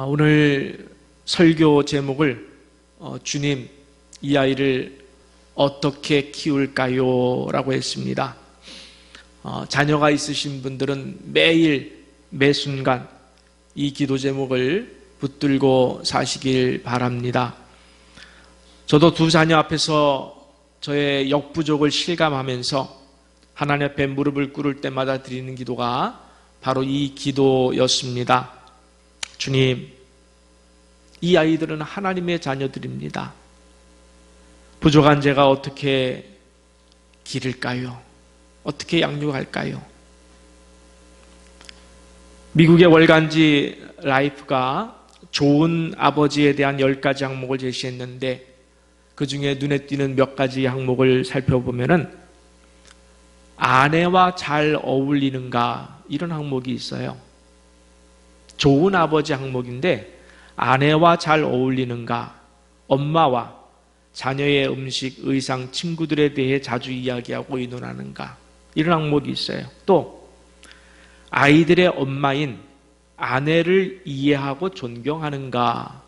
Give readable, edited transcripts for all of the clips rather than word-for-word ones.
오늘 설교 제목을 주님, 이 아이를 어떻게 키울까요? 라고 했습니다. 자녀가 있으신 분들은 매일 매순간 이 기도 제목을 붙들고 사시길 바랍니다. 저도 두 자녀 앞에서 저의 역부족을 실감하면서 하나님 앞에 무릎을 꿇을 때마다 드리는 기도가 바로 이 기도였습니다. 주님, 이 아이들은 하나님의 자녀들입니다. 부족한 제가 어떻게 기를까요? 어떻게 양육할까요? 미국의 월간지 라이프가 좋은 아버지에 대한 10가지 항목을 제시했는데 그 중에 눈에 띄는 몇 가지 항목을 살펴보면은 아내와 잘 어울리는가, 이런 항목이 있어요. 좋은 아버지 항목인데 아내와 잘 어울리는가, 엄마와 자녀의 음식, 의상, 친구들에 대해 자주 이야기하고 의논하는가, 이런 항목이 있어요. 또 아이들의 엄마인 아내를 이해하고 존경하는가,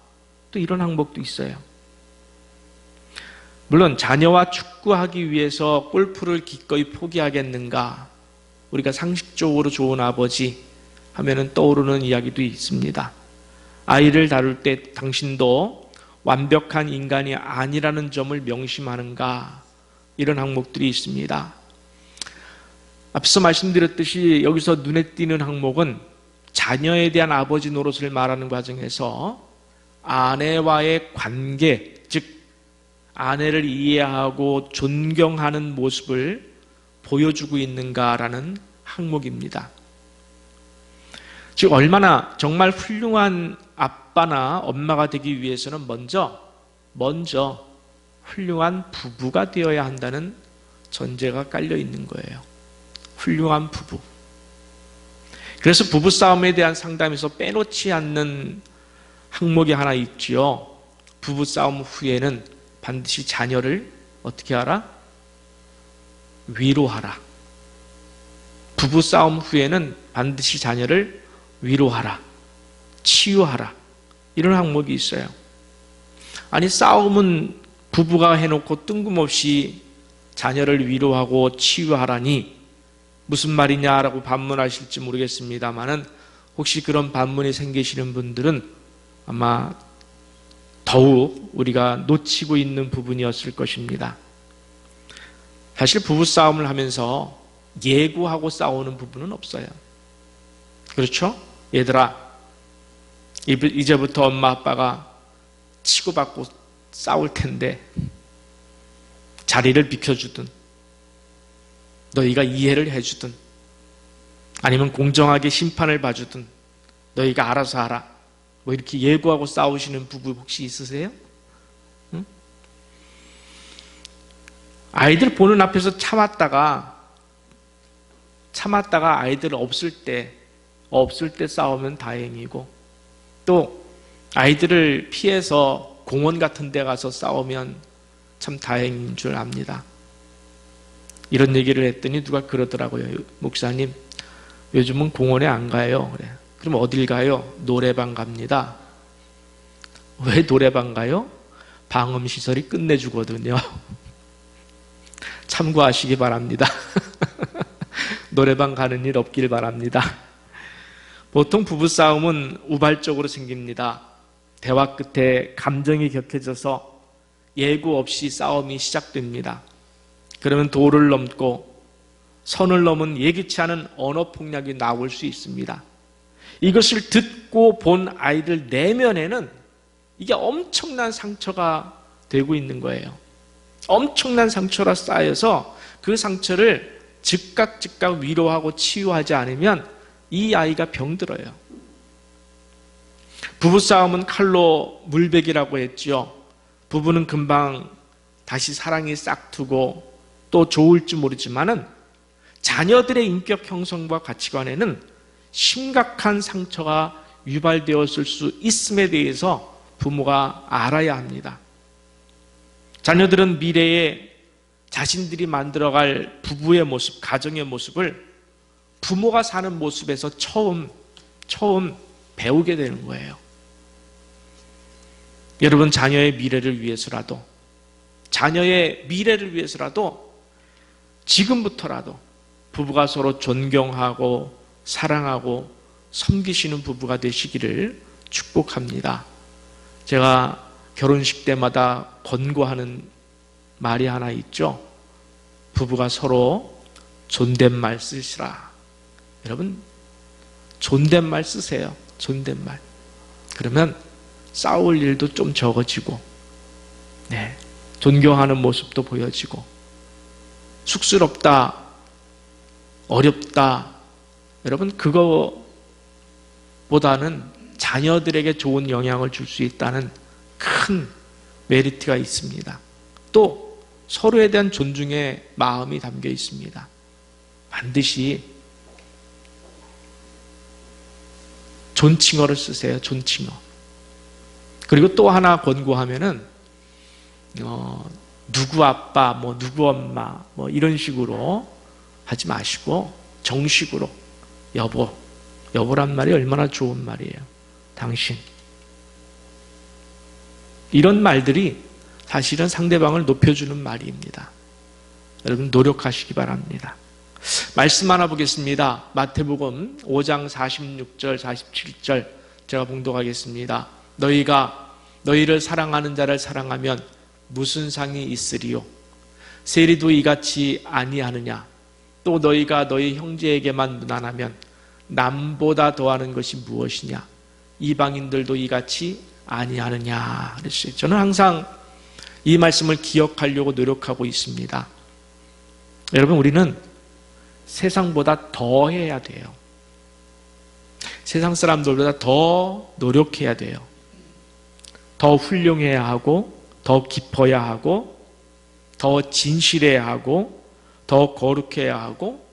또 이런 항목도 있어요. 물론 자녀와 축구하기 위해서 골프를 기꺼이 포기하겠는가, 우리가 상식적으로 좋은 아버지 하면은 떠오르는 이야기도 있습니다. 아이를 다룰 때 당신도 완벽한 인간이 아니라는 점을 명심하는가, 이런 항목들이 있습니다. 앞서 말씀드렸듯이 여기서 눈에 띄는 항목은 자녀에 대한 아버지 노릇을 말하는 과정에서 아내와의 관계, 즉 아내를 이해하고 존경하는 모습을 보여주고 있는가라는 항목입니다. 즉 얼마나 정말 훌륭한 아빠나 엄마가 되기 위해서는 먼저 훌륭한 부부가 되어야 한다는 전제가 깔려 있는 거예요. 훌륭한 부부. 그래서 부부싸움에 대한 상담에서 빼놓지 않는 항목이 하나 있지요. 부부싸움 후에는 반드시 자녀를 어떻게 하라? 위로하라. 부부싸움 후에는 반드시 자녀를 위로하라, 치유하라, 이런 항목이 있어요. 아니, 싸움은 부부가 해놓고 뜬금없이 자녀를 위로하고 치유하라니 무슨 말이냐라고 반문하실지 모르겠습니다만은 혹시 그런 반문이 생기시는 분들은 아마 더욱 우리가 놓치고 있는 부분이었을 것입니다. 사실 부부싸움을 하면서 예고하고 싸우는 부분은 없어요. 그렇죠? 얘들아, 이제부터 엄마 아빠가 치고받고 싸울 텐데 자리를 비켜주든 너희가 이해를 해주든 아니면 공정하게 심판을 봐주든 너희가 알아서 하라, 뭐 이렇게 예고하고 싸우시는 부부 혹시 있으세요? 응? 아이들 보는 앞에서 참았다가 아이들 없을 때 싸우면 다행이고, 또 아이들을 피해서 공원 같은 데 가서 싸우면 참 다행인 줄 압니다. 이런 얘기를 했더니 누가 그러더라고요. 목사님, 요즘은 공원에 안 가요. 그래. 그럼 어딜 가요? 노래방 갑니다. 왜 노래방 가요? 방음시설이 끝내주거든요. 참고하시기 바랍니다. 노래방 가는 일 없길 바랍니다. 보통 부부싸움은 우발적으로 생깁니다. 대화 끝에 감정이 격해져서 예고 없이 싸움이 시작됩니다. 그러면 도를 넘고 선을 넘은 예기치 않은 언어폭력이 나올 수 있습니다. 이것을 듣고 본 아이들 내면에는 이게 엄청난 상처가 되고 있는 거예요. 엄청난 상처가 쌓여서 그 상처를 즉각 위로하고 치유하지 않으면 이 아이가 병들어요. 부부싸움은 칼로 물베기라고 했죠. 부부는 금방 다시 사랑이 싹트고 또 좋을지 모르지만은 자녀들의 인격 형성과 가치관에는 심각한 상처가 유발되었을 수 있음에 대해서 부모가 알아야 합니다. 자녀들은 미래에 자신들이 만들어갈 부부의 모습, 가정의 모습을 부모가 사는 모습에서 처음 배우게 되는 거예요. 여러분 자녀의 미래를 위해서라도, 자녀의 미래를 위해서라도 지금부터라도 부부가 서로 존경하고 사랑하고 섬기시는 부부가 되시기를 축복합니다. 제가 결혼식 때마다 권고하는 말이 하나 있죠. 부부가 서로 존댓말 쓰시라. 여러분 존댓말 쓰세요. 존댓말. 그러면 싸울 일도 좀 적어지고, 존경하는 모습도 보여지고, 쑥스럽다, 어렵다, 여러분 그거보다는 자녀들에게 좋은 영향을 줄 수 있다는 큰 메리트가 있습니다. 또 서로에 대한 존중의 마음이 담겨 있습니다. 반드시 존칭어를 쓰세요. 존칭어. 그리고 또 하나 권고하면은 누구 아빠, 누구 엄마, 이런 식으로 하지 마시고 정식으로 여보. 여보란 말이 얼마나 좋은 말이에요. 당신. 이런 말들이 사실은 상대방을 높여주는 말입니다. 여러분 노력하시기 바랍니다. 말씀 하나 보겠습니다. 마태복음 5장 46절, 47절 제가 봉독하겠습니다. 너희가 너희를 사랑하는 자를 사랑하면 무슨 상이 있으리요? 세리도 이같이 아니하느냐? 또 너희가 너희 형제에게만 무난하면 남보다 더하는 것이 무엇이냐? 이방인들도 이같이 아니하느냐? 그랬어요. 저는 항상 이 말씀을 기억하려고 노력하고 있습니다. 여러분 우리는 세상보다 더 해야 돼요. 세상 사람들보다 더 노력해야 돼요. 더 훌륭해야 하고, 더 깊어야 하고, 더 진실해야 하고, 더 거룩해야 하고,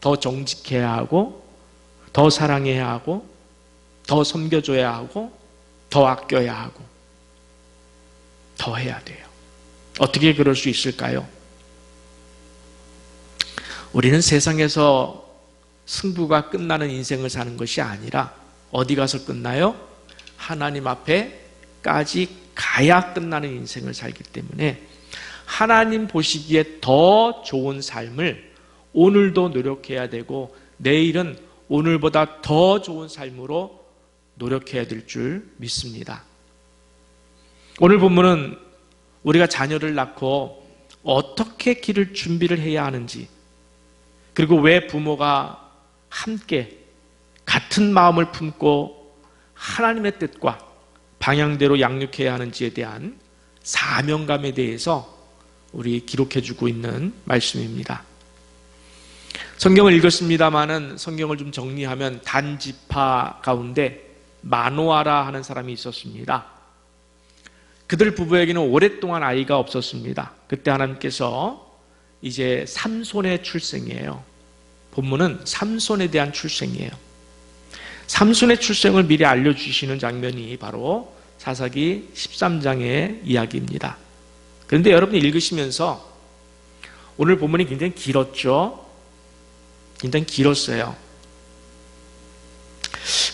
더 정직해야 하고, 더 사랑해야 하고, 더 섬겨줘야 하고, 더 아껴야 하고, 더 해야 돼요. 어떻게 그럴 수 있을까요? 우리는 세상에서 승부가 끝나는 인생을 사는 것이 아니라 어디 가서 끝나요? 하나님 앞에까지 가야 끝나는 인생을 살기 때문에 하나님 보시기에 더 좋은 삶을 오늘도 노력해야 되고, 내일은 오늘보다 더 좋은 삶으로 노력해야 될 줄 믿습니다. 오늘 본문은 우리가 자녀를 낳고 어떻게 기를 준비를 해야 하는지, 그리고 왜 부모가 함께 같은 마음을 품고 하나님의 뜻과 방향대로 양육해야 하는지에 대한 사명감에 대해서 우리 기록해주고 있는 말씀입니다. 성경을 읽었습니다마는 성경을 좀 정리하면 단지파 가운데 마노아라 하는 사람이 있었습니다. 그들 부부에게는 오랫동안 아이가 없었습니다. 그때 하나님께서 이제 삼손의 출생이에요. 본문은 삼손에 대한 출생이에요. 삼손의 출생을 미리 알려주시는 장면이 바로 사사기 13장의 이야기입니다. 그런데 여러분이 읽으시면서 오늘 본문이 굉장히 길었죠? 굉장히 길었어요.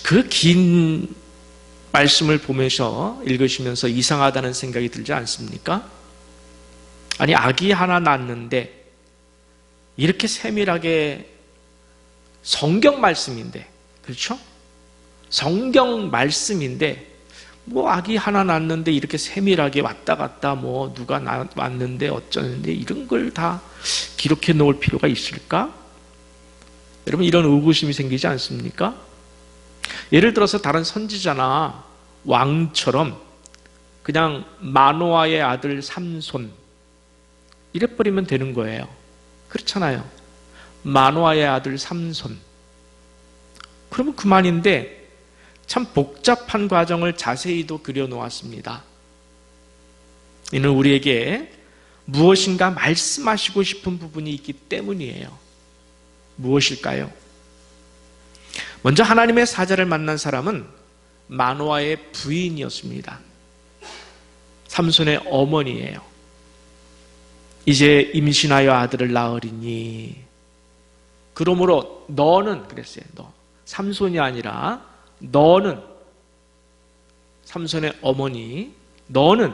그 긴 말씀을 보면서 읽으시면서 이상하다는 생각이 들지 않습니까? 아니, 아기 하나 낳았는데 이렇게 세밀하게 성경 말씀인데, 그렇죠? 성경 말씀인데 아기 하나 낳았는데 이렇게 세밀하게 왔다 갔다 누가 왔는데 어쩌는데 이런 걸 다 기록해 놓을 필요가 있을까? 여러분 이런 의구심이 생기지 않습니까? 예를 들어서 다른 선지자나 왕처럼 그냥 마노아의 아들 삼손 이래버리면 되는 거예요. 그렇잖아요. 마노아의 아들 삼손. 그러면 그만인데 참 복잡한 과정을 자세히도 그려놓았습니다. 이는 우리에게 무엇인가 말씀하시고 싶은 부분이 있기 때문이에요. 무엇일까요? 먼저 하나님의 사자를 만난 사람은 마노아의 부인이었습니다. 삼손의 어머니예요. 이제 임신하여 아들을 낳으리니, 그러므로 너는, 그랬어요. 삼손이 아니라 너는, 삼손의 어머니, 너는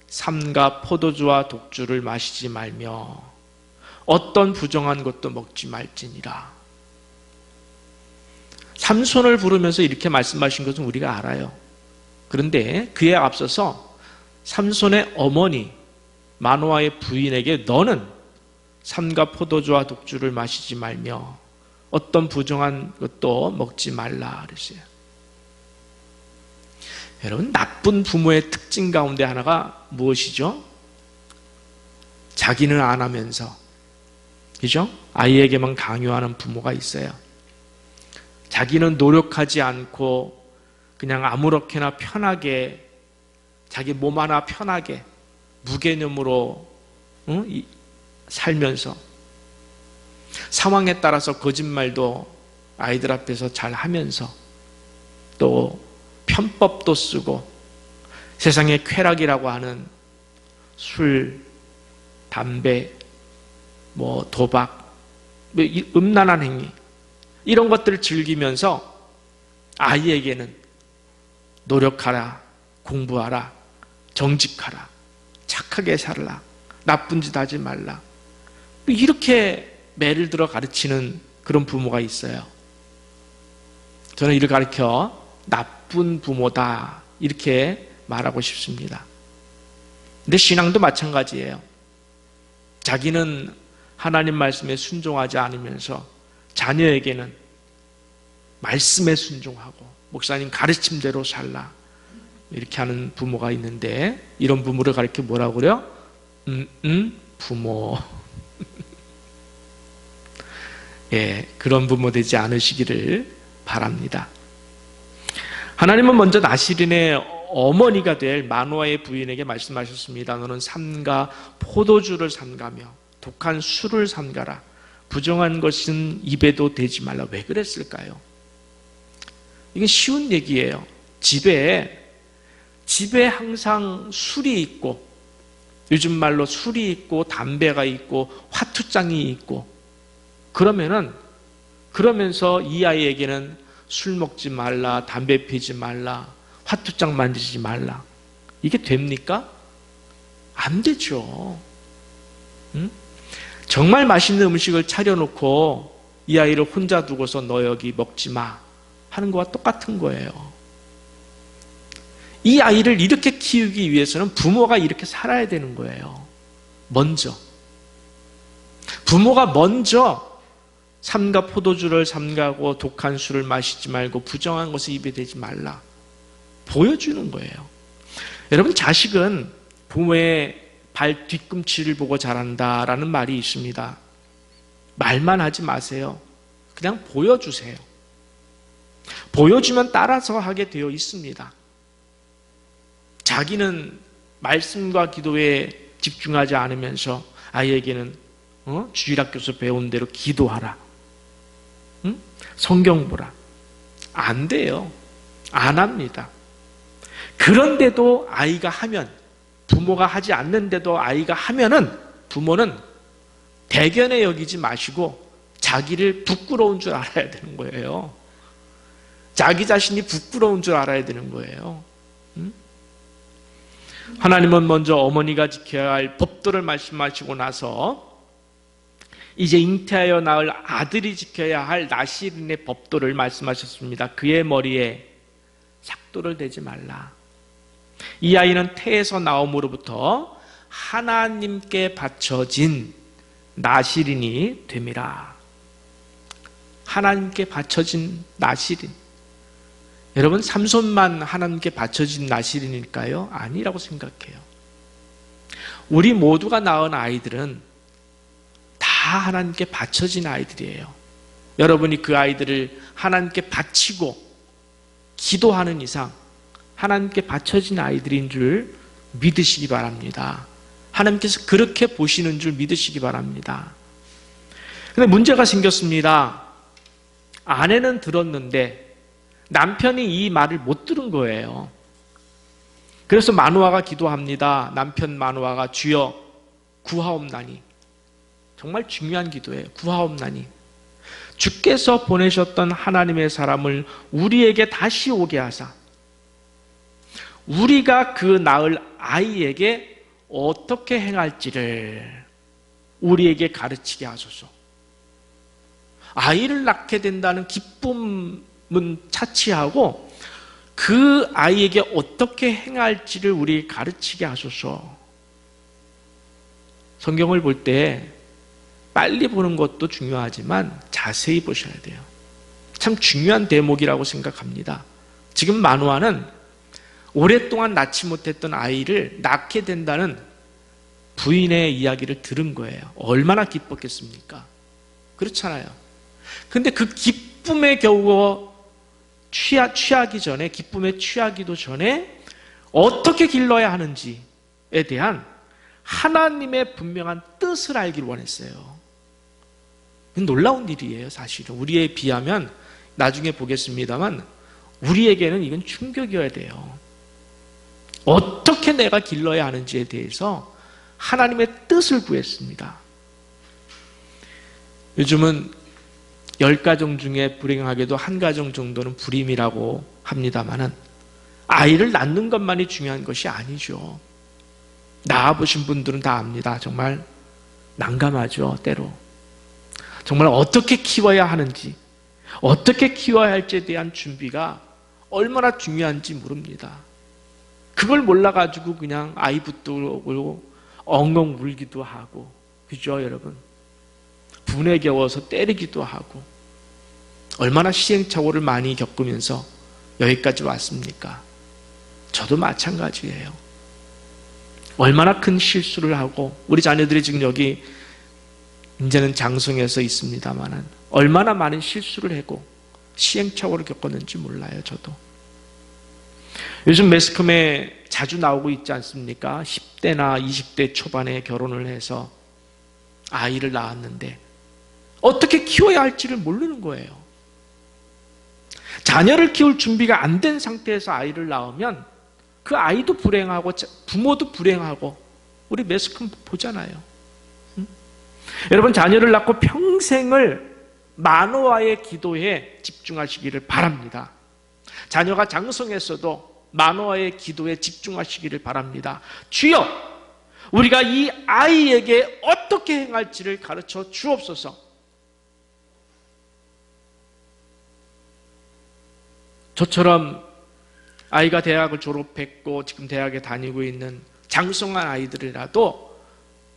삼가 포도주와 독주를 마시지 말며 어떤 부정한 것도 먹지 말지니라. 삼손을 부르면서 이렇게 말씀하신 것은 우리가 알아요. 그런데 그에 앞서서 삼손의 어머니 마노아의 부인에게 너는 삼가 포도주와 독주를 마시지 말며 어떤 부정한 것도 먹지 말라 그랬어요. 여러분, 나쁜 부모의 특징 가운데 하나가 무엇이죠? 자기는 안 하면서, 그죠? 아이에게만 강요하는 부모가 있어요. 자기는 노력하지 않고 그냥 아무렇게나 편하게, 자기 몸 하나 편하게 무개념으로 살면서 상황에 따라서 거짓말도 아이들 앞에서 잘 하면서 또 편법도 쓰고 세상의 쾌락이라고 하는 술, 담배, 도박, 음란한 행위, 이런 것들을 즐기면서 아이에게는 노력하라, 공부하라, 정직하라, 착하게 살라, 나쁜 짓 하지 말라, 이렇게 매를 들어 가르치는 그런 부모가 있어요. 저는 이를 가르쳐 나쁜 부모다 이렇게 말하고 싶습니다. 근데 신앙도 마찬가지예요. 자기는 하나님 말씀에 순종하지 않으면서 자녀에게는 말씀에 순종하고 목사님 가르침대로 살라 이렇게 하는 부모가 있는데, 이런 부모를 가르쳐 뭐라고 그래요? 부모. 예, 그런 부모 되지 않으시기를 바랍니다. 하나님은 먼저 나시린의 어머니가 될 마노아의 부인에게 말씀하셨습니다. 너는 삼가 포도주를 삼가며 독한 술을 삼가라. 부정한 것은 입에도 대지 말라. 왜 그랬을까요? 이게 쉬운 얘기예요. 집에 항상 술이 있고, 요즘 말로 술이 있고 담배가 있고 화투장이 있고, 그러면서 이 아이에게는 술 먹지 말라, 담배 피지 말라, 화투장 만지지 말라, 이게 됩니까? 안 되죠. 정말 맛있는 음식을 차려놓고 이 아이를 혼자 두고서 너 여기 먹지 마 하는 거와 똑같은 거예요. 이 아이를 이렇게 키우기 위해서는 부모가 이렇게 살아야 되는 거예요. 부모가 먼저 삼가 포도주를 삼가고 독한 술을 마시지 말고 부정한 것을 입에 대지 말라 보여주는 거예요. 여러분, 자식은 부모의 발 뒤꿈치를 보고 자란다라는 말이 있습니다. 말만 하지 마세요. 그냥 보여주세요. 보여주면 따라서 하게 되어 있습니다. 자기는 말씀과 기도에 집중하지 않으면서 아이에게는 주일학교에서 배운 대로 기도하라, 성경 보라, 안 돼요. 안 합니다. 그런데도 아이가 하면, 부모가 하지 않는데도 아이가 하면은 부모는 대견해 여기지 마시고 자기를 부끄러운 줄 알아야 되는 거예요. 자기 자신이 부끄러운 줄 알아야 되는 거예요. 하나님은 먼저 어머니가 지켜야 할 법도를 말씀하시고 나서 이제 잉태하여 낳을 아들이 지켜야 할 나시린의 법도를 말씀하셨습니다. 그의 머리에 삭도를 대지 말라. 이 아이는 태에서 나옴으로부터 하나님께 바쳐진 나시린이 됨이라. 하나님께 바쳐진 나시린. 여러분, 삼손만 하나님께 바쳐진 나시린일까요? 아니라고 생각해요. 우리 모두가 낳은 아이들은 다 하나님께 바쳐진 아이들이에요. 여러분이 그 아이들을 하나님께 바치고 기도하는 이상 하나님께 바쳐진 아이들인 줄 믿으시기 바랍니다. 하나님께서 그렇게 보시는 줄 믿으시기 바랍니다. 그런데 문제가 생겼습니다. 아내는 들었는데 남편이 이 말을 못 들은 거예요. 그래서 마노아가 기도합니다. 남편 마노아가 주여 구하옵나니. 정말 중요한 기도예요. 구하옵나니. 주께서 보내셨던 하나님의 사람을 우리에게 다시 오게 하사 우리가 그 낳을 아이에게 어떻게 행할지를 우리에게 가르치게 하소서. 아이를 낳게 된다는 기쁨은 차치하고 그 아이에게 어떻게 행할지를 우리에게 가르치게 하소서. 성경을 볼 때 빨리 보는 것도 중요하지만 자세히 보셔야 돼요. 참 중요한 대목이라고 생각합니다. 지금 마노아는 오랫동안 낳지 못했던 아이를 낳게 된다는 부인의 이야기를 들은 거예요. 얼마나 기뻤겠습니까? 그렇잖아요. 근데 그 기쁨에 겨우 취하기 전에, 기쁨에 취하기도 전에 어떻게 길러야 하는지에 대한 하나님의 분명한 뜻을 알기를 원했어요. 놀라운 일이에요, 사실은. 우리에 비하면 나중에 보겠습니다만 우리에게는 이건 충격이어야 돼요. 어떻게 내가 길러야 하는지에 대해서 하나님의 뜻을 구했습니다. 요즘은 10가정 중에 불행하게도 한 가정 정도는 불임이라고 합니다만은 아이를 낳는 것만이 중요한 것이 아니죠. 낳아보신 분들은 다 압니다. 정말 난감하죠, 때로. 정말 어떻게 키워야 하는지, 어떻게 키워야 할지에 대한 준비가 얼마나 중요한지 모릅니다. 그걸 몰라가지고 그냥 아이 붙들고 엉엉 울기도 하고, 그죠, 여러분? 분에 겨워서 때리기도 하고, 얼마나 시행착오를 많이 겪으면서 여기까지 왔습니까? 저도 마찬가지예요. 얼마나 큰 실수를 하고, 우리 자녀들이 지금 여기 이제는 장성해서 있습니다만 얼마나 많은 실수를 하고 시행착오를 겪었는지 몰라요, 저도. 요즘 매스컴에 자주 나오고 있지 않습니까? 10대나 20대 초반에 결혼을 해서 아이를 낳았는데 어떻게 키워야 할지를 모르는 거예요. 자녀를 키울 준비가 안 된 상태에서 아이를 낳으면 그 아이도 불행하고 부모도 불행하고 우리 매스컴 보잖아요. 여러분, 자녀를 낳고 평생을 마노아의 기도에 집중하시기를 바랍니다. 자녀가 장성했어도 마노아의 기도에 집중하시기를 바랍니다. 주여, 우리가 이 아이에게 어떻게 행할지를 가르쳐 주옵소서. 저처럼 아이가 대학을 졸업했고 지금 대학에 다니고 있는 장성한 아이들이라도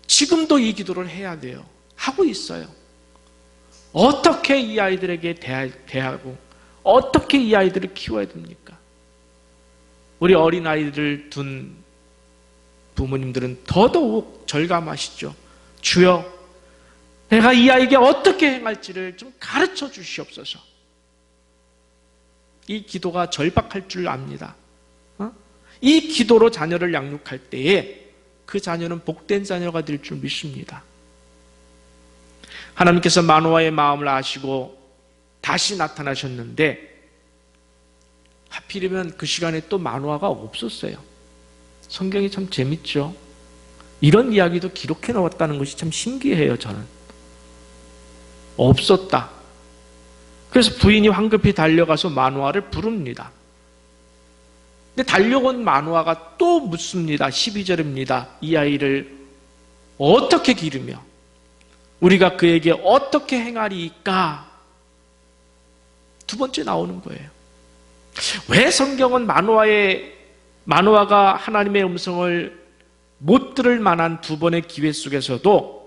지금도 이 기도를 해야 돼요. 하고 있어요. 어떻게 이 아이들에게 대하고 어떻게 이 아이들을 키워야 됩니까? 우리 어린아이들을 둔 부모님들은 더더욱 절감하시죠. 주여, 내가 이 아이에게 어떻게 행할지를 좀 가르쳐 주시옵소서. 이 기도가 절박할 줄 압니다. 이 기도로 자녀를 양육할 때에 그 자녀는 복된 자녀가 될 줄 믿습니다. 하나님께서 마노아의 마음을 아시고 다시 나타나셨는데 하필이면 그 시간에 또 마노아가 없었어요. 성경이 참 재밌죠. 이런 이야기도 기록해 놓았다는 것이 참 신기해요, 저는. 없었다. 그래서 부인이 황급히 달려가서 마노아를 부릅니다. 근데 달려온 마노아가 또 묻습니다. 12절입니다. 이 아이를 어떻게 기르며 우리가 그에게 어떻게 행하리까? 두 번째 나오는 거예요. 왜 성경은 마노아가 하나님의 음성을 못 들을 만한 두 번의 기회 속에서도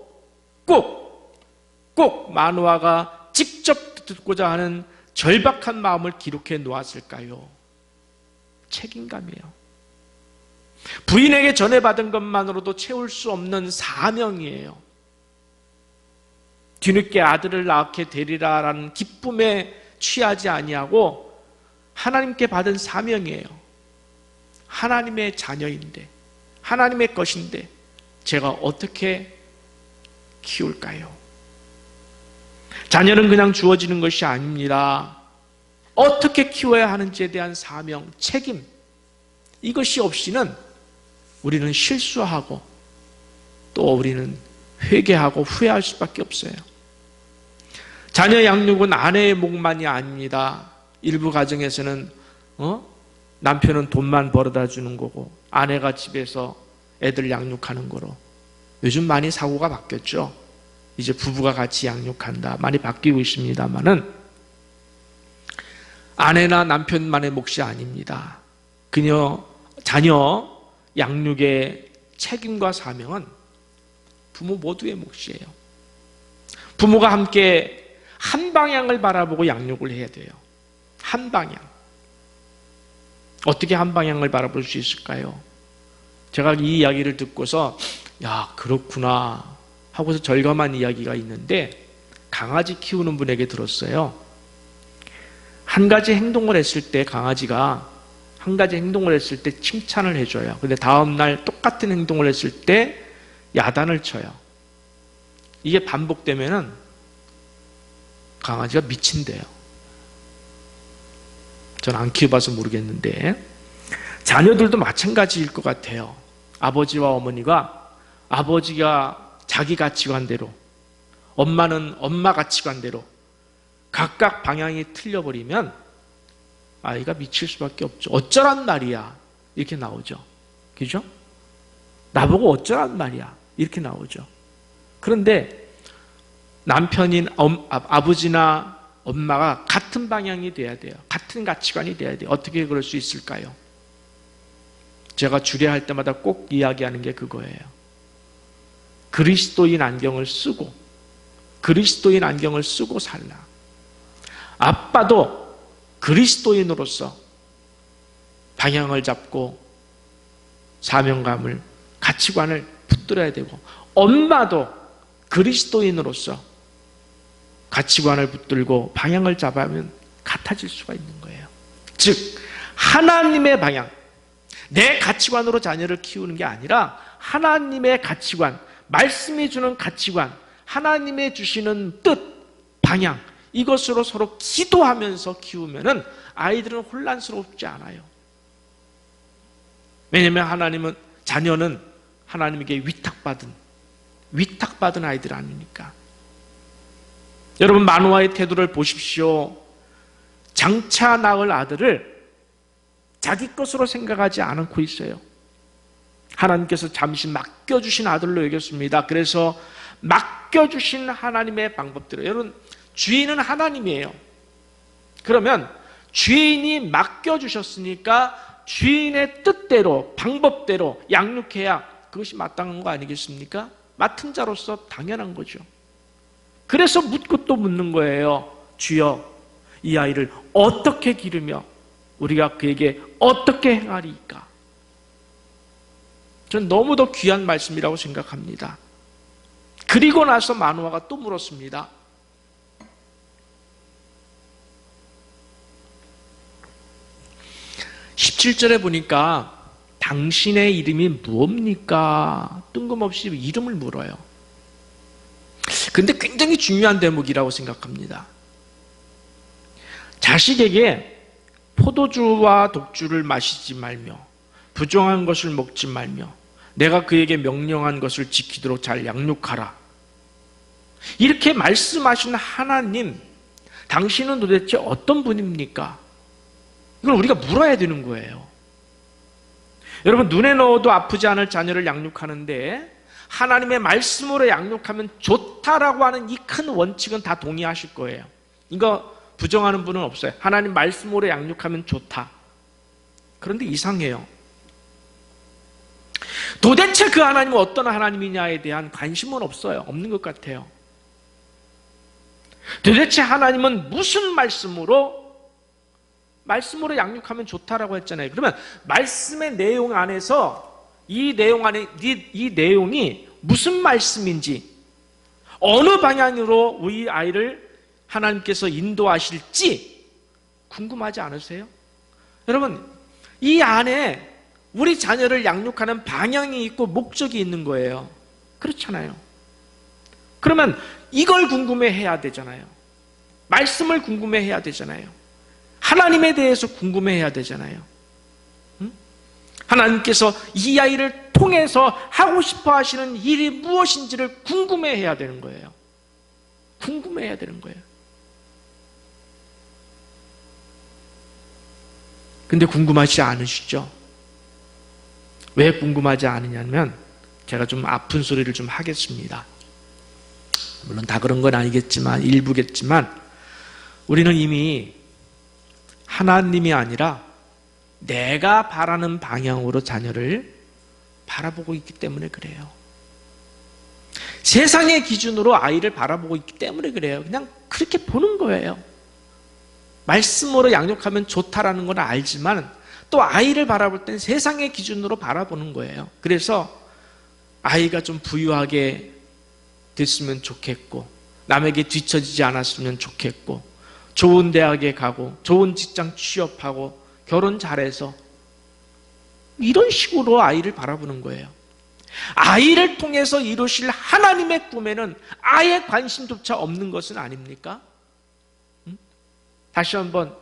꼭 마노아가 직접 듣고자 하는 절박한 마음을 기록해 놓았을까요? 책임감이에요. 부인에게 전해받은 것만으로도 채울 수 없는 사명이에요. 뒤늦게 아들을 낳게 되리라라는 기쁨에 취하지 아니하고 하나님께 받은 사명이에요. 하나님의 자녀인데, 하나님의 것인데 제가 어떻게 키울까요? 자녀는 그냥 주어지는 것이 아닙니다. 어떻게 키워야 하는지에 대한 사명, 책임, 이것이 없이는 우리는 실수하고 또 우리는 회개하고 후회할 수밖에 없어요. 자녀 양육은 아내의 몫만이 아닙니다. 일부 가정에서는 남편은 돈만 벌어다 주는 거고 아내가 집에서 애들 양육하는 거로. 요즘 많이 사고가 바뀌었죠. 이제 부부가 같이 양육한다. 많이 바뀌고 있습니다만은 아내나 남편만의 몫이 아닙니다. 자녀 양육의 책임과 사명은 부모 모두의 몫이에요. 부모가 함께 한 방향을 바라보고 양육을 해야 돼요. 한 방향. 어떻게 한 방향을 바라볼 수 있을까요? 제가 이 이야기를 듣고서 야, 그렇구나 하고서 절감한 이야기가 있는데 강아지 키우는 분에게 들었어요. 한 가지 행동을 했을 때 강아지가 한 가지 행동을 했을 때 칭찬을 해줘요. 근데 다음날 똑같은 행동을 했을 때 야단을 쳐요. 이게 반복되면은 강아지가 미친대요. 전 안 키워봐서 모르겠는데 자녀들도 마찬가지일 것 같아요. 아버지와 어머니가 아버지가 자기 가치관대로 엄마는 엄마 가치관대로 각각 방향이 틀려버리면 아이가 미칠 수밖에 없죠. 어쩌란 말이야 이렇게 나오죠. 그죠? 나보고 어쩌란 말이야 이렇게 나오죠. 그런데 남편인 아버지나 엄마가 같은 방향이 돼야 돼요. 같은 가치관이 돼야 돼요. 어떻게 그럴 수 있을까요? 제가 주례할 때마다 꼭 이야기하는 게 그거예요. 그리스도인 안경을 쓰고 살라. 아빠도 그리스도인으로서 방향을 잡고 사명감을, 가치관을 붙들어야 되고, 엄마도 그리스도인으로서 가치관을 붙들고 방향을 잡으면 같아질 수가 있는 거예요. 즉 하나님의 방향, 내 가치관으로 자녀를 키우는 게 아니라 하나님의 가치관, 말씀이 주는 가치관, 하나님의 주시는 뜻, 방향, 이것으로 서로 기도하면서 키우면은 아이들은 혼란스럽지 않아요. 왜냐하면 자녀는 하나님에게 위탁받은 아이들 아닙니까? 여러분, 마노아의 태도를 보십시오. 장차 낳을 아들을 자기 것으로 생각하지 않고 있어요. 하나님께서 잠시 맡겨주신 아들로 여겼습니다. 그래서 맡겨주신 하나님의 방법대로, 여러분, 주인은 하나님이에요. 그러면 주인이 맡겨주셨으니까 주인의 뜻대로, 방법대로 양육해야 그것이 마땅한 거 아니겠습니까? 맡은 자로서 당연한 거죠. 그래서 묻고 또 묻는 거예요. 주여, 이 아이를 어떻게 기르며 우리가 그에게 어떻게 행하리까? 전 너무도 귀한 말씀이라고 생각합니다. 그리고 나서 마노아가 또 물었습니다. (17절에) 보니까 당신의 이름이 무엇입니까? 뜬금없이 이름을 물어요. 근데 굉장히 중요한 대목이라고 생각합니다. 자식에게 포도주와 독주를 마시지 말며 부정한 것을 먹지 말며 내가 그에게 명령한 것을 지키도록 잘 양육하라. 이렇게 말씀하신 하나님, 당신은 도대체 어떤 분입니까? 이걸 우리가 물어야 되는 거예요. 여러분, 눈에 넣어도 아프지 않을 자녀를 양육하는데 하나님의 말씀으로 양육하면 좋다라고 하는 이 큰 원칙은 다 동의하실 거예요. 이거 부정하는 분은 없어요. 하나님 말씀으로 양육하면 좋다. 그런데 이상해요. 도대체 그 하나님은 어떤 하나님이냐에 대한 관심은 없어요. 없는 것 같아요. 도대체 하나님은 무슨 말씀으로 양육하면 좋다라고 했잖아요. 그러면 말씀의 내용 안에서 이 내용이 무슨 말씀인지, 어느 방향으로 우리 아이를 하나님께서 인도하실지 궁금하지 않으세요? 여러분, 이 안에 우리 자녀를 양육하는 방향이 있고 목적이 있는 거예요. 그렇잖아요. 그러면 이걸 궁금해해야 되잖아요. 말씀을 궁금해해야 되잖아요. 하나님에 대해서 궁금해해야 되잖아요. 하나님께서 이 아이를 통해서 하고 싶어 하시는 일이 무엇인지를 궁금해해야 되는 거예요. 궁금해해야 되는 거예요. 근데 궁금하지 않으시죠? 왜 궁금하지 않으냐면 제가 좀 아픈 소리를 좀 하겠습니다. 물론 다 그런 건 아니겠지만 일부겠지만 우리는 이미 하나님이 아니라 내가 바라는 방향으로 자녀를 바라보고 있기 때문에 그래요. 세상의 기준으로 아이를 바라보고 있기 때문에 그래요. 그냥 그렇게 보는 거예요. 말씀으로 양육하면 좋다라는 건 알지만 또 아이를 바라볼 땐 세상의 기준으로 바라보는 거예요. 그래서 아이가 좀 부유하게 됐으면 좋겠고 남에게 뒤처지지 않았으면 좋겠고 좋은 대학에 가고 좋은 직장 취업하고 결혼 잘해서 이런 식으로 아이를 바라보는 거예요. 아이를 통해서 이루실 하나님의 꿈에는 아예 관심조차 없는 것은 아닙니까? 다시 한번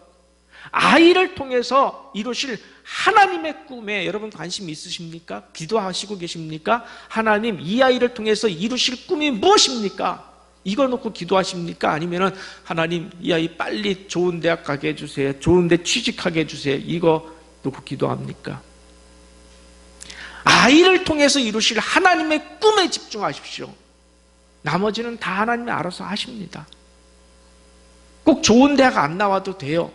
아이를 통해서 이루실 하나님의 꿈에 여러분 관심 있으십니까? 기도하시고 계십니까? 하나님 이 아이를 통해서 이루실 꿈이 무엇입니까? 이거 놓고 기도하십니까? 아니면은 하나님 이 아이 빨리 좋은 대학 가게 해주세요. 좋은 데 취직하게 해주세요. 이거 놓고 기도합니까? 아이를 통해서 이루실 하나님의 꿈에 집중하십시오. 나머지는 다 하나님이 알아서 하십니다. 꼭 좋은 대학 안 나와도 돼요.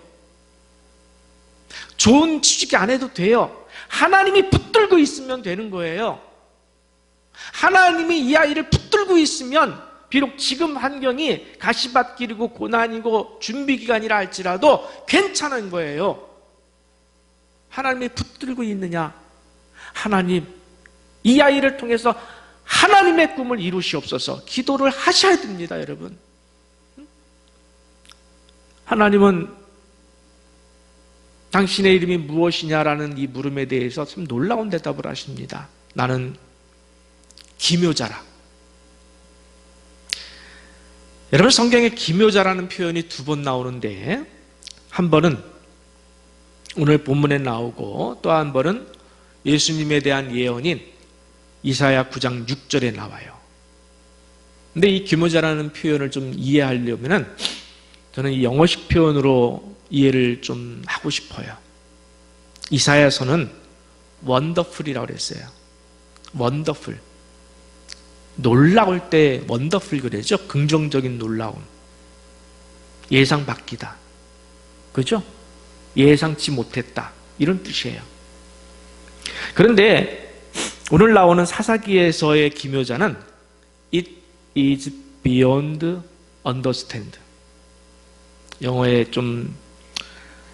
좋은 취직 안 해도 돼요. 하나님이 붙들고 있으면 되는 거예요. 하나님이 이 아이를 붙들고 있으면 비록 지금 환경이 가시밭길이고 고난이고 준비기간이라 할지라도 괜찮은 거예요. 하나님이 붙들고 있느냐? 하나님, 이 아이를 통해서 하나님의 꿈을 이루시옵소서. 기도를 하셔야 됩니다, 여러분. 하나님은 당신의 이름이 무엇이냐라는 이 물음에 대해서 참 놀라운 대답을 하십니다. 나는 기묘자라. 여러분, 성경에 기묘자라는 표현이 2번 나오는데 한 번은 오늘 본문에 나오고 또 한 번은 예수님에 대한 예언인 이사야 9장 6절에 나와요. 근데 이 기묘자라는 표현을 좀 이해하려면은 저는 이 영어식 표현으로 이해를 좀 하고 싶어요. 이사야서는 원더풀이라고 그랬어요. 원더풀. 놀라울 때 원더풀 그래죠. 긍정적인 놀라움. 예상 밖이다. 그죠? 예상치 못했다. 이런 뜻이에요. 그런데 오늘 나오는 사사기에서의 기묘자는 It is beyond understand. 영어에 좀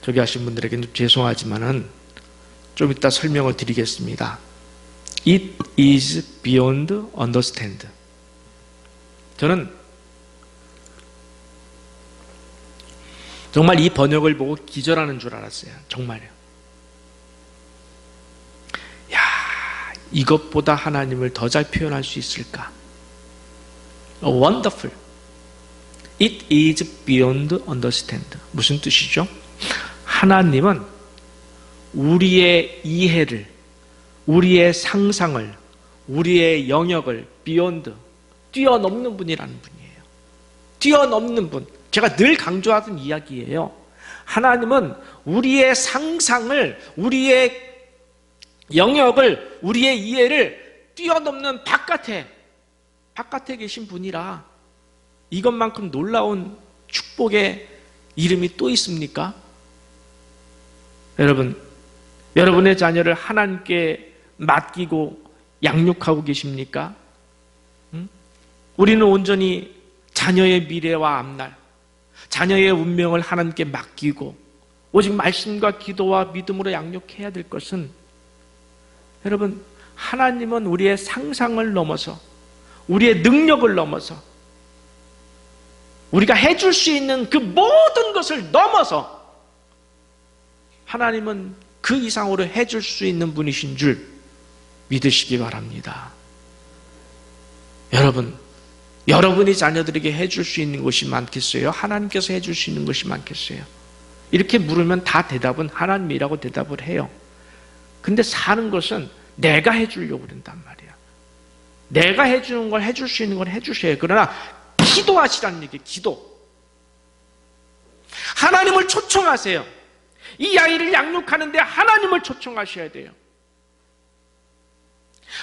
저기 하신 분들에게는 좀 죄송하지만은 좀 이따 설명을 드리겠습니다. It is beyond understand. 저는 정말 이 번역을 보고 기절하는 줄 알았어요. 정말요. 야, 이것보다 하나님을 더 잘 표현할 수 있을까? Wonderful. It is beyond understand. 무슨 뜻이죠? 하나님은 우리의 이해를, 우리의 상상을, 우리의 영역을 beyond, 뛰어넘는 분이라는 분이에요. 뛰어넘는 분. 제가 늘 강조하던 이야기예요. 하나님은 우리의 상상을, 우리의 영역을, 우리의 이해를 뛰어넘는 바깥에 계신 분이라 이것만큼 놀라운 축복의 이름이 또 있습니까? 여러분, 여러분의 자녀를 하나님께 맡기고 양육하고 계십니까? 우리는 온전히 자녀의 미래와 앞날, 자녀의 운명을 하나님께 맡기고 오직 말씀과 기도와 믿음으로 양육해야 될 것은, 여러분, 하나님은 우리의 상상을 넘어서, 우리의 능력을 넘어서, 우리가 해줄 수 있는 그 모든 것을 넘어서 하나님은 그 이상으로 해줄 수 있는 분이신 줄 믿으시기 바랍니다. 여러분, 여러분이 자녀들에게 해줄 수 있는 것이 많겠어요? 하나님께서 해줄 수 있는 것이 많겠어요? 이렇게 물으면 다 대답은 하나님이라고 대답을 해요. 근데 사는 것은 내가 해주려고 그런단 말이야. 내가 해주는 걸, 해줄 수 있는 걸 해주셔야 해요. 그러나 기도하시라는 얘기예요. 기도. 하나님을 초청하세요. 이 아이를 양육하는데 하나님을 초청하셔야 돼요.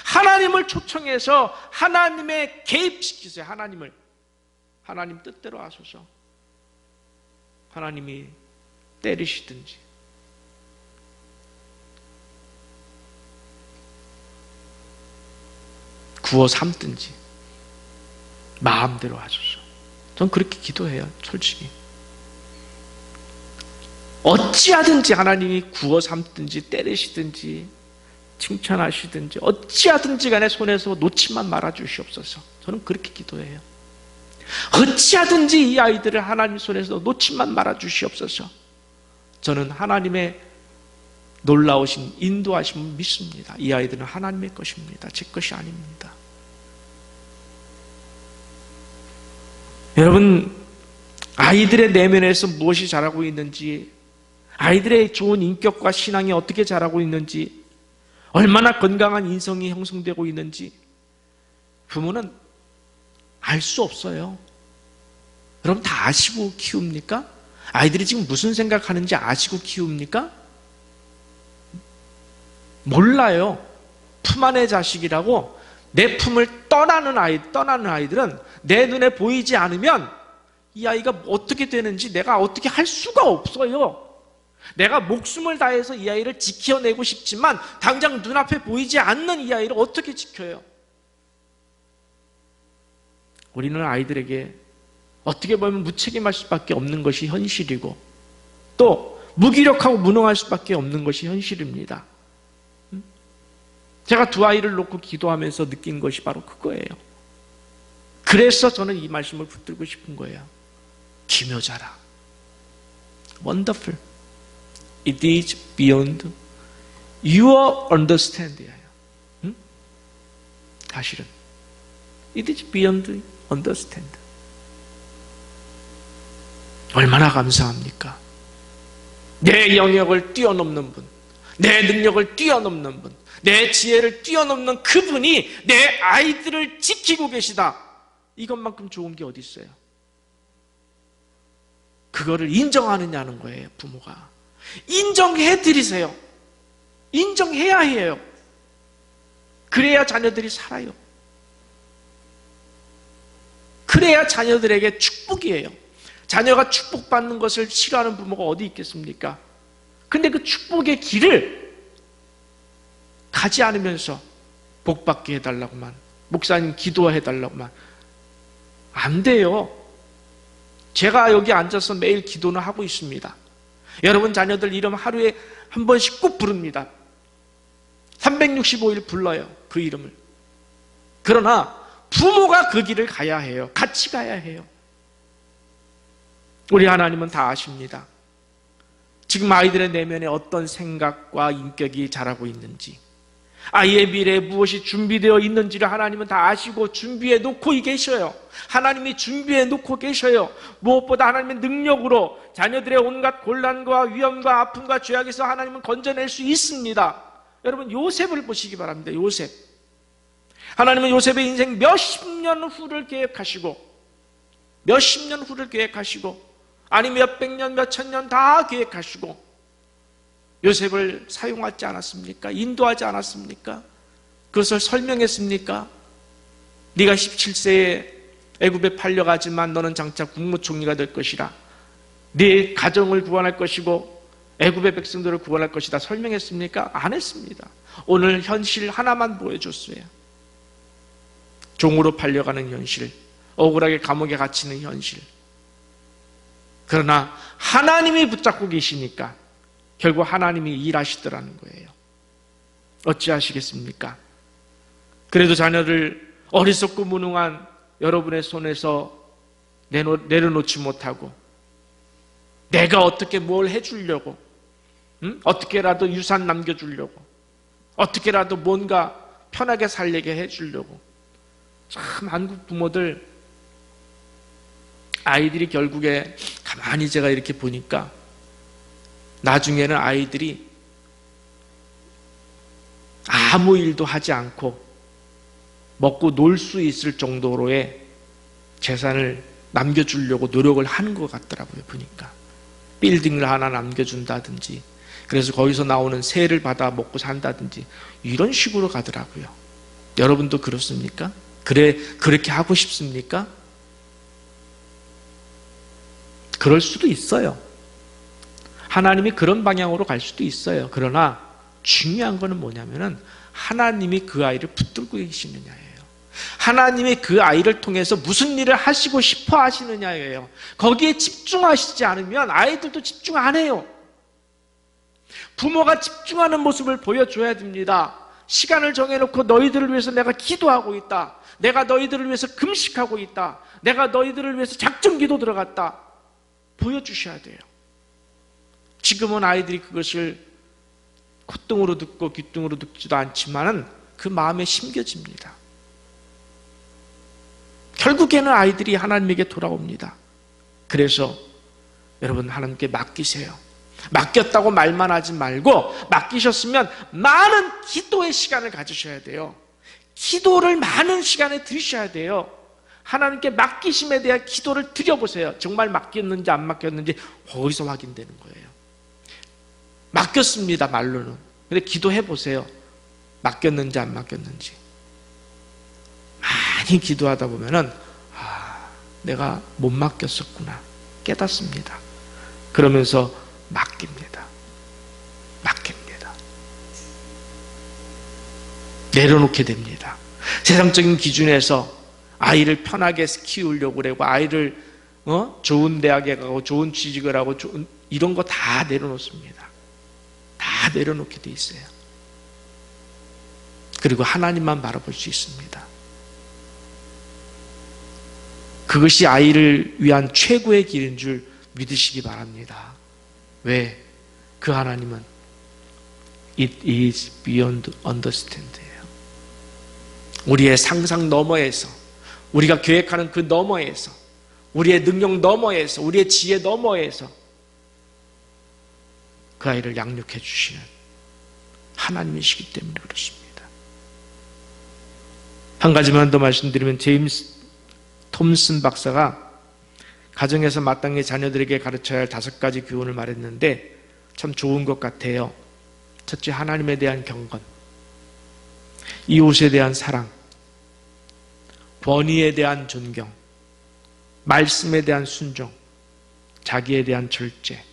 하나님을 초청해서 하나님의 개입시키세요. 하나님 뜻대로 하소서. 하나님이 때리시든지, 구워 삶든지 마음대로 하소서. 전 그렇게 기도해요. 솔직히 어찌하든지 하나님이 구워 삶든지 때리시든지 칭찬하시든지 어찌하든지 간에 손에서 놓지만 말아 주시옵소서. 저는 그렇게 기도해요. 어찌하든지 이 아이들을 하나님 손에서 놓지만 말아 주시옵소서. 저는 하나님의 놀라우신 인도하심을 믿습니다. 이 아이들은 하나님의 것입니다. 제 것이 아닙니다. 여러분, 아이들의 내면에서 무엇이 자라고 있는지, 아이들의 좋은 인격과 신앙이 어떻게 자라고 있는지, 얼마나 건강한 인성이 형성되고 있는지 부모는 알 수 없어요. 여러분, 다 아시고 키웁니까? 아이들이 지금 무슨 생각하는지 아시고 키웁니까? 몰라요. 품 안의 자식이라고 내 품을 떠나는 아이들은 내 눈에 보이지 않으면 이 아이가 어떻게 되는지 내가 어떻게 할 수가 없어요. 내가 목숨을 다해서 이 아이를 지켜내고 싶지만 당장 눈앞에 보이지 않는 이 아이를 어떻게 지켜요? 우리는 아이들에게 어떻게 보면 무책임할 수밖에 없는 것이 현실이고 또 무기력하고 무능할 수밖에 없는 것이 현실입니다. 제가 두 아이를 놓고 기도하면서 느낀 것이 바로 그거예요. 그래서 저는 이 말씀을 붙들고 싶은 거예요. 기묘자라. Wonderful. It is beyond your understanding. 사실은 It is beyond understand. 얼마나 감사합니까? 내 영역을 뛰어넘는 분, 내 능력을 뛰어넘는 분, 내 지혜를 뛰어넘는 그분이 내 아이들을 지키고 계시다. 이것만큼 좋은 게 어디 있어요? 그거를 인정하느냐는 거예요. 부모가 인정해 드리세요. 인정해야 해요. 그래야 자녀들이 살아요. 그래야 자녀들에게 축복이에요. 자녀가 축복받는 것을 싫어하는 부모가 어디 있겠습니까? 근데 그 축복의 길을 가지 않으면서 복받게 해달라고만, 목사님 기도해달라고만, 안 돼요. 제가 여기 앉아서 매일 기도는 하고 있습니다. 여러분 자녀들 이름 하루에 한 번씩 꼭 부릅니다. 365일 불러요. 그 이름을. 그러나 부모가 그 길을 가야 해요. 같이 가야 해요. 우리 하나님은 다 아십니다. 지금 아이들의 내면에 어떤 생각과 인격이 자라고 있는지, 아이의 미래에 무엇이 준비되어 있는지를 하나님은 다 아시고 준비해 놓고 계셔요. 하나님이 준비해 놓고 계셔요. 무엇보다 하나님의 능력으로 자녀들의 온갖 곤란과 위험과 아픔과 죄악에서 하나님은 건져낼 수 있습니다. 여러분 요셉을 보시기 바랍니다. 요셉. 하나님은 요셉의 인생 몇십 년 후를 계획하시고 몇십 년 후를 계획하시고 아니 몇백 년, 몇천 년 다 계획하시고 요셉을 사용하지 않았습니까? 인도하지 않았습니까? 그것을 설명했습니까? 네가 17세에 애굽에 팔려가지만 너는 장차 국무총리가 될 것이라. 네 가정을 구원할 것이고 애굽의 백성들을 구원할 것이다. 설명했습니까? 안 했습니다. 오늘 현실 하나만 보여줬어요. 종으로 팔려가는 현실, 억울하게 감옥에 갇히는 현실. 그러나 하나님이 붙잡고 계시니까 결국 하나님이 일하시더라는 거예요. 어찌하시겠습니까? 그래도 자녀를 어리석고 무능한 여러분의 손에서 내려놓지 못하고 내가 어떻게 뭘 해주려고, 어떻게라도 유산 남겨주려고, 어떻게라도 뭔가 편하게 살게 해주려고. 참 한국 부모들 아이들이 결국에 가만히 제가 이렇게 보니까 나중에는 아이들이 아무 일도 하지 않고 먹고 놀 수 있을 정도로의 재산을 남겨주려고 노력을 하는 것 같더라고요. 보니까 빌딩을 하나 남겨준다든지, 그래서 거기서 나오는 세를 받아 먹고 산다든지, 이런 식으로 가더라고요. 여러분도 그렇습니까? 그렇게 하고 싶습니까? 그럴 수도 있어요. 하나님이 그런 방향으로 갈 수도 있어요. 그러나 중요한 거는 뭐냐면은 하나님이 그 아이를 붙들고 계시느냐예요. 하나님이 그 아이를 통해서 무슨 일을 하시고 싶어 하시느냐예요. 거기에 집중하시지 않으면 아이들도 집중 안 해요. 부모가 집중하는 모습을 보여줘야 됩니다. 시간을 정해놓고 너희들을 위해서 내가 기도하고 있다. 내가 너희들을 위해서 금식하고 있다. 내가 너희들을 위해서 작정기도 들어갔다. 보여주셔야 돼요. 지금은 아이들이 그것을 콧등으로 듣고 귓등으로 듣지도 않지만은 그 마음에 심겨집니다. 결국에는 아이들이 하나님에게 돌아옵니다. 그래서 여러분, 하나님께 맡기세요. 맡겼다고 말만 하지 말고 맡기셨으면 많은 기도의 시간을 가지셔야 돼요. 기도를 많은 시간에 드리셔야 돼요. 하나님께 맡기심에 대한 기도를 드려보세요. 정말 맡겼는지 안 맡겼는지 거기서 확인되는 거예요. 맡겼습니다, 말로는. 근데 기도해보세요. 맡겼는지 안 맡겼는지. 많이 기도하다 보면은 내가 못 맡겼었구나 깨닫습니다. 그러면서 맡깁니다. 내려놓게 됩니다. 세상적인 기준에서 아이를 편하게 키우려고 그러고 아이를 좋은 대학에 가고 좋은 취직을 하고 이런 거 다 내려놓습니다. 다 내려놓게 돼 있어요. 그리고 하나님만 바라볼 수 있습니다. 그것이 아이를 위한 최고의 길인 줄 믿으시기 바랍니다. 왜? 그 하나님은 It is beyond understand예요. 우리의 상상 너머에서, 우리가 계획하는 그 너머에서, 우리의 능력 너머에서, 우리의 지혜 너머에서 그 아이를 양육해 주시는 하나님이시기 때문에 그렇습니다. 한 가지만 더 말씀드리면, 제임스 톰슨 박사가 가정에서 마땅히 자녀들에게 가르쳐야 할 5가지 교훈을 말했는데 참 좋은 것 같아요. 첫째, 하나님에 대한 경건, 이웃에 대한 사랑, 권위에 대한 존경, 말씀에 대한 순종, 자기에 대한 절제.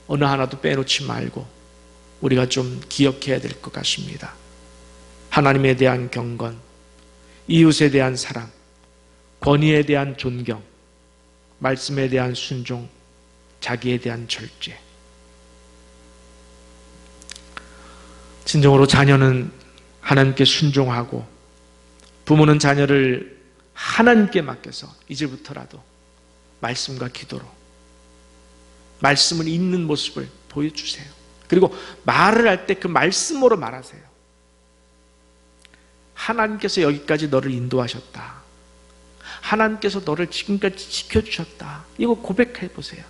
어느 하나도 빼놓지 말고 우리가 좀 기억해야 될 것 같습니다. 하나님에 대한 경건, 이웃에 대한 사랑, 권위에 대한 존경, 말씀에 대한 순종, 자기에 대한 절제. 진정으로 자녀는 하나님께 순종하고 부모는 자녀를 하나님께 맡겨서 이제부터라도 말씀과 기도로 말씀을 읽는 모습을 보여주세요. 그리고 말을 할 때 그 말씀으로 말하세요. 하나님께서 여기까지 너를 인도하셨다. 하나님께서 너를 지금까지 지켜주셨다. 이거 고백해 보세요.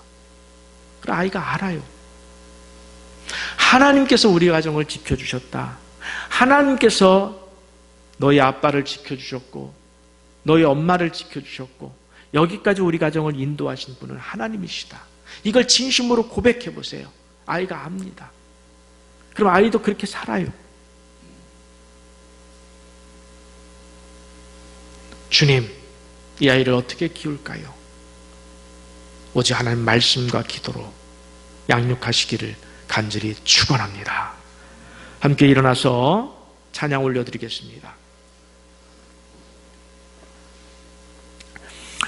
그럼 아이가 알아요. 하나님께서 우리 가정을 지켜주셨다. 하나님께서 너희 아빠를 지켜주셨고 너희 엄마를 지켜주셨고 여기까지 우리 가정을 인도하신 분은 하나님이시다. 이걸 진심으로 고백해 보세요. 아이가 압니다. 그럼 아이도 그렇게 살아요. 주님, 이 아이를 어떻게 키울까요? 오직 하나님 말씀과 기도로 양육하시기를 간절히 축원합니다. 함께 일어나서 찬양 올려드리겠습니다.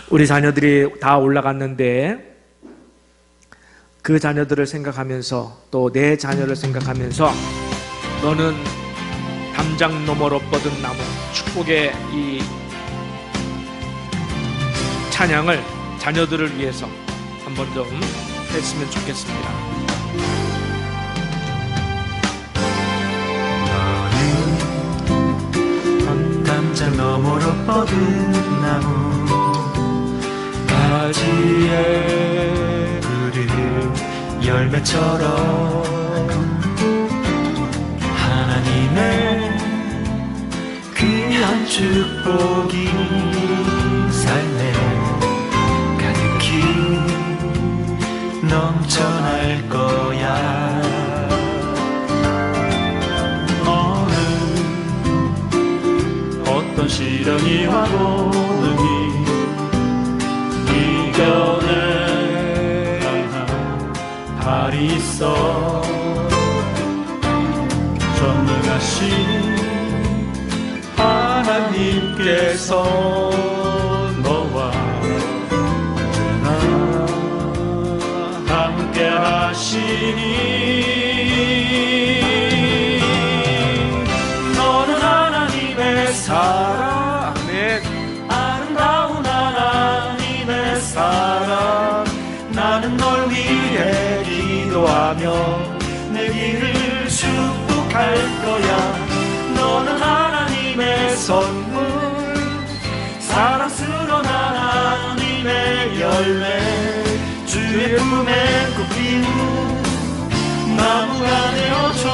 우리 자녀들이 다 올라갔는데 그 자녀들을 생각하면서 또 내 자녀를 생각하면서 너는 담장 너머로 뻗은 나무, 축복의 이 찬양을 자녀들을 위해서 한 번 좀 했으면 좋겠습니다. 너는 담장 너머로 뻗은 나무 가지에 푸른 열매처럼 하나님의 귀한 축복이 삶에 가득히 시련이와 고능이 이겨낼 발이 있어. 전능하신 하나님께서 너와 언제나 함께 하시니 너는 하나님의 사랑, 아름다운 하나님의 사랑. 나는 널 위해 기도하며 내 길을 축복할 거야. 너는 하나님의 선물, 사랑스러운 하나님의 열매. 주의 품에 꼽히는 나무가 되어줘.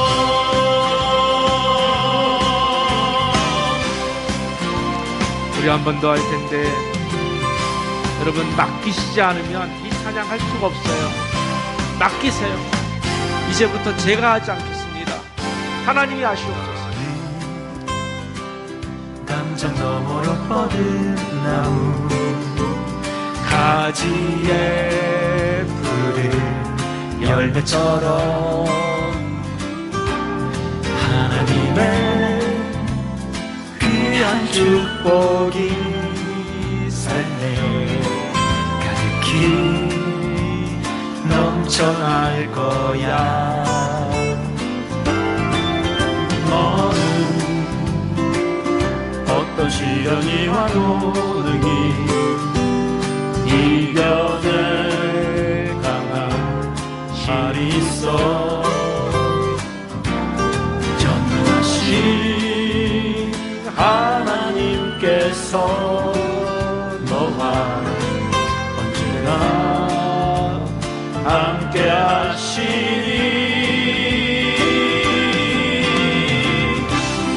우리 한 번 더 할 텐데 여러분 맡기시지 않으면 이 찬양 할 수가 없어요. 맡기세요. 이제부터 제가 하지 않겠습니다. 하나님이 하시옵소서. 담장 너머로 뻗은 나무 가지에 푸른 열매처럼 하나님의 귀한 축복이 삶에 가득히 넘쳐날 거야. 너는 어떤 시련이와 고능이 이겨낼 강한 발이 있어. 전능하신 하나님께서 너와 언제나 함께 하시니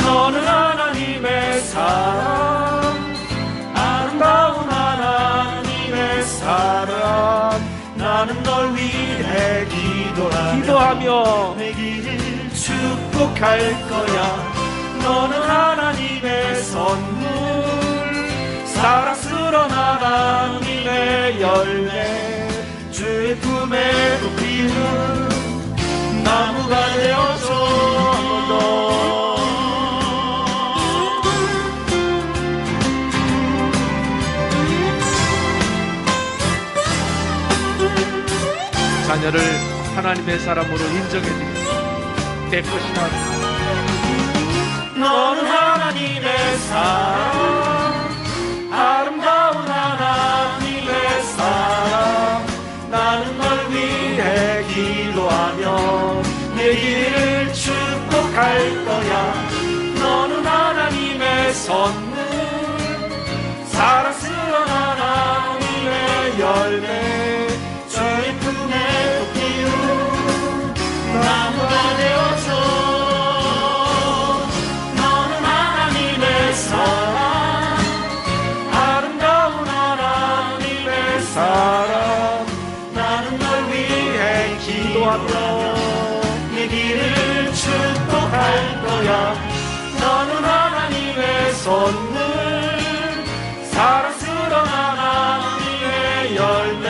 너는 하나님의 사랑, 아름다운 하나님의 사랑. 나는 널 위해 기도하며 내 길을 축복할 거야. 너는 하나님의 선물, 사랑스러운 하나님의 열매. 주의 품에 꼽히는 나무가 되어줘. 자녀를 하나님의 사람으로 인정해드립니다. 내 것이나 너는 하나님의 사랑, 아름다운 하나님의 사랑. 나는 널 위해 기도하며 내 길을 축복할 거야. 너는 하나님의 선물, 사랑스러운 하나님의 열매. 주의 품에 꼽히는 나무가 되어줘. 너는 하나님의 사랑, 아름다운 하나님의 사랑. 나는 널 위해 기도하며 내 길을 축복할 거야. 너는 하나님의 선물, 사랑스러운 하나님의 열매.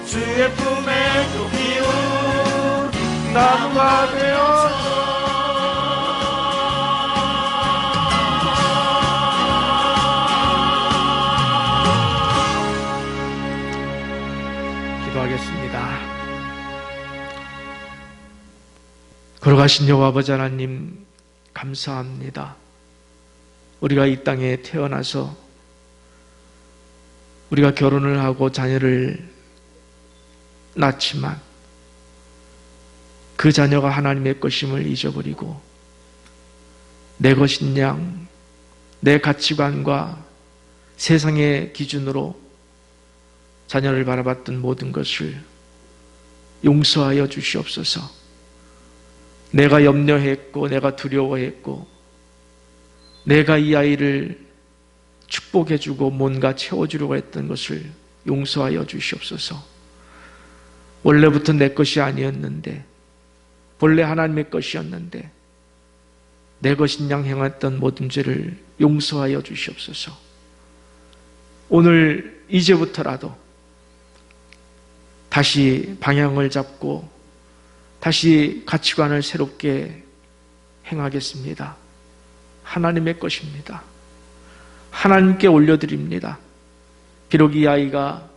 주의 품에 또 피운 나무가 되어서 기도하겠습니다. 걸어가신 여호와 아버지 하나님 감사합니다. 우리가 이 땅에 태어나서 우리가 결혼을 하고 자녀를 낳지만 그 자녀가 하나님의 것임을 잊어버리고 내 것인 양, 내 가치관과 세상의 기준으로 자녀를 바라봤던 모든 것을 용서하여 주시옵소서. 내가 염려했고 내가 두려워했고 내가 이 아이를 축복해주고 뭔가 채워주려고 했던 것을 용서하여 주시옵소서. 원래부터 내 것이 아니었는데, 본래 하나님의 것이었는데 내 것인 양 행했던 모든 죄를 용서하여 주시옵소서. 오늘 이제부터라도 다시 방향을 잡고 다시 가치관을 새롭게 행하겠습니다. 하나님의 것입니다. 하나님께 올려드립니다. 비록 이 아이가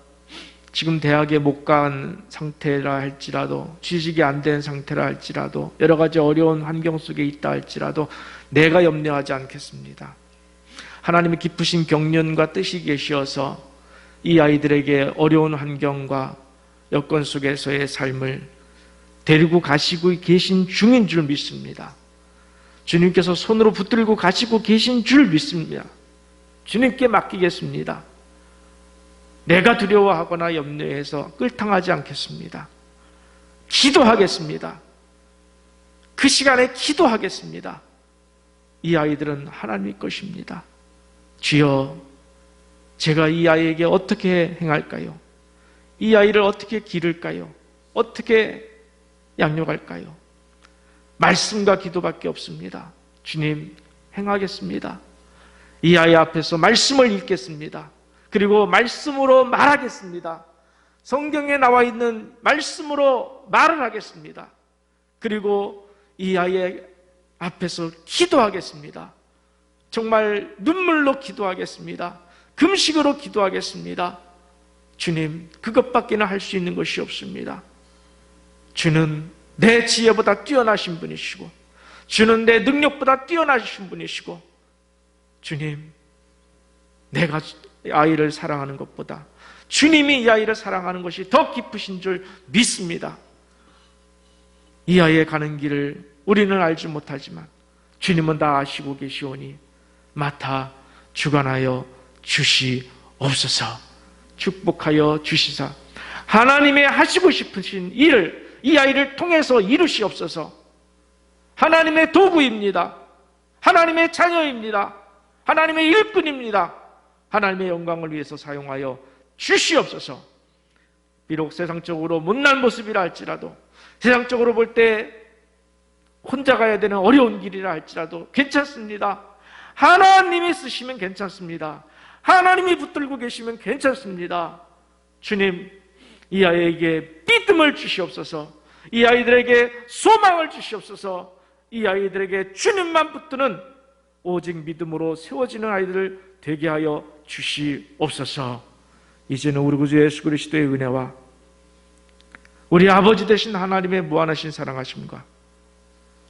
지금 대학에 못 간 상태라 할지라도, 취직이 안 된 상태라 할지라도, 여러 가지 어려운 환경 속에 있다 할지라도 내가 염려하지 않겠습니다. 하나님의 깊으신 경륜과 뜻이 계시어서 이 아이들에게 어려운 환경과 여건 속에서의 삶을 데리고 가시고 계신 중인 줄 믿습니다. 주님께서 손으로 붙들고 가시고 계신 줄 믿습니다. 주님께 맡기겠습니다. 내가 두려워하거나 염려해서 끌당하지 않겠습니다. 기도하겠습니다. 그 시간에 기도하겠습니다. 이 아이들은 하나님의 것입니다. 주여, 제가 이 아이에게 어떻게 행할까요? 이 아이를 어떻게 기를까요? 어떻게 양육할까요? 말씀과 기도밖에 없습니다. 주님, 행하겠습니다. 이 아이 앞에서 말씀을 읽겠습니다. 그리고 말씀으로 말하겠습니다. 성경에 나와 있는 말씀으로 말을 하겠습니다. 그리고 이 아이의 앞에서 기도하겠습니다. 정말 눈물로 기도하겠습니다. 금식으로 기도하겠습니다. 주님, 그것밖에는 할 수 있는 것이 없습니다. 주는 내 지혜보다 뛰어나신 분이시고, 주는 내 능력보다 뛰어나신 분이시고, 주님, 내가 아이를 사랑하는 것보다 주님이 이 아이를 사랑하는 것이 더 깊으신 줄 믿습니다. 이 아이의 가는 길을 우리는 알지 못하지만 주님은 다 아시고 계시오니 맡아 주관하여 주시옵소서. 축복하여 주시사 하나님의 하시고 싶으신 일을 이 아이를 통해서 이루시옵소서. 하나님의 도구입니다. 하나님의 자녀입니다. 하나님의 일꾼입니다. 하나님의 영광을 위해서 사용하여 주시옵소서. 비록 세상적으로 못난 모습이라 할지라도, 세상적으로 볼 때 혼자 가야 되는 어려운 길이라 할지라도 괜찮습니다. 하나님이 쓰시면 괜찮습니다. 하나님이 붙들고 계시면 괜찮습니다. 주님, 이 아이에게 믿음을 주시옵소서. 이 아이들에게 소망을 주시옵소서. 이 아이들에게 주님만 붙드는 오직 믿음으로 세워지는 아이들을 되게 하여 주시옵소서. 이제는 우리 구주 예수 그리스도의 은혜와 우리 아버지 되신 하나님의 무한하신 사랑하심과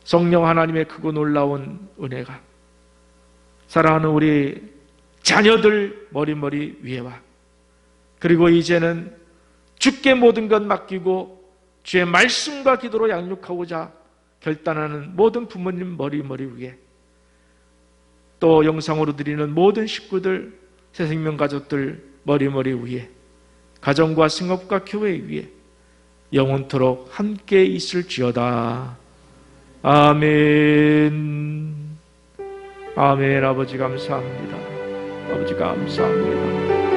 성령 하나님의 크고 놀라운 은혜가 사랑하는 우리 자녀들 머리머리 위에와, 그리고 이제는 주께 모든 것 맡기고 주의 말씀과 기도로 양육하고자 결단하는 모든 부모님 머리머리 위에, 또 영상으로 드리는 모든 식구들, 새생명 가족들 머리머리 위에, 가정과 생업과 교회 위에 영원토록 함께 있을지어다. 아멘. 아멘. 아버지 감사합니다. 아버지 감사합니다.